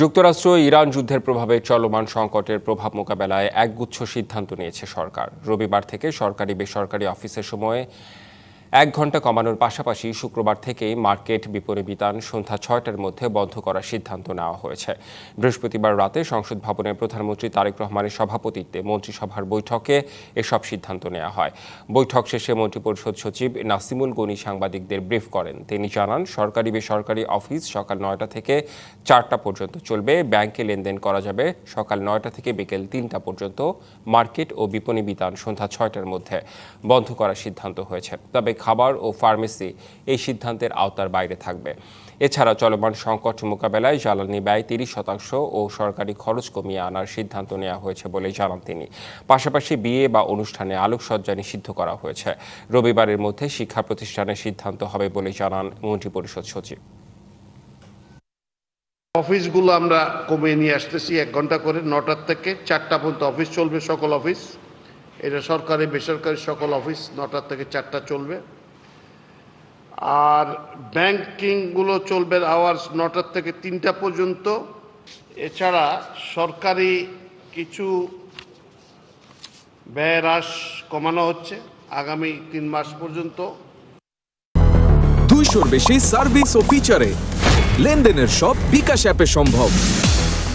যুক্তরাষ্ট্র ইরান যুদ্ধের প্রভাবে চলমান সংকটের প্রভাব মোকাবেলায় একগুচ্ছ সিদ্ধান্ত নিয়েছে সরকার। রবিবার থেকে সরকারি বেসরকারি অফিসের সময়ে 1 ঘণ্টা কমানোর পাশাপাশি শুক্রবার থেকেই মার্কেট বিপণী বিতান সন্ধ্যা 6টার মধ্যে বন্ধ করার সিদ্ধান্ত নেওয়া হয়েছে। বৃহস্পতিবার রাতে সংসদ ভবনে প্রধানমন্ত্রী তারেক রহমানের সভাপতিত্বে মন্ত্রিসভার বৈঠকে এসব সিদ্ধান্ত নেওয়া হয়। বৈঠক শেষে মন্ত্রিপরিষদ সচিব নাসিমুল গনি সাংবাদিকদের ব্রিফ করেন। তিনি জানান, সরকারি বেসরকারি অফিস সকাল 9টা থেকে 4টা পর্যন্ত চলবে। ব্যাংকে লেনদেন করা যাবে সকাল 9টা থেকে বিকেল 3টা পর্যন্ত। মার্কেট ও বিপণী বিতান সন্ধ্যা 6টার মধ্যে বন্ধ করার সিদ্ধান্ত হয়েছে। তবে খাবার ও ফার্মেসি এই সিদ্ধান্তের আওতার বাইরে থাকবে। এছাড়া চলমান সংকট মোকাবেলায় জ্বালানি ব্যয় 30% ও সরকারি খরচ কমিয়ে আনার সিদ্ধান্ত নেওয়া হয়েছে বলে জানান তিনি। পাশাপাশি বিয়ে বা অনুষ্ঠানে আলোকসজ্জা নিষিদ্ধ করা হয়েছে। রবিবারের মধ্যে শিক্ষা প্রতিষ্ঠানের সিদ্ধান্ত হবে বলে জানান মন্ত্রিপরিষদ সচিব। অফিসগুলো আমরা কমিয়ে নিয়ে আসতেছি 1 ঘন্টা করে, 9টার থেকে 4টা পর্যন্ত অফিস চলবে। সকল অফিস, এটা সরকারি বেসরকারি সকল অফিস 9টার থেকে 4টা চলবে। আর ব্যাংকিংগুলো চলবে আওয়ার্স 9টার থেকে 3টা পর্যন্ত। এছাড়া সরকারি কিছু ব্যয় হ্রাস কমানো হচ্ছে আগামী 3 মাস পর্যন্ত। 200-র বেশি সার্ভিস ও ফিচারে লেনদেনের সব বিকাশ অ্যাপে সম্ভব।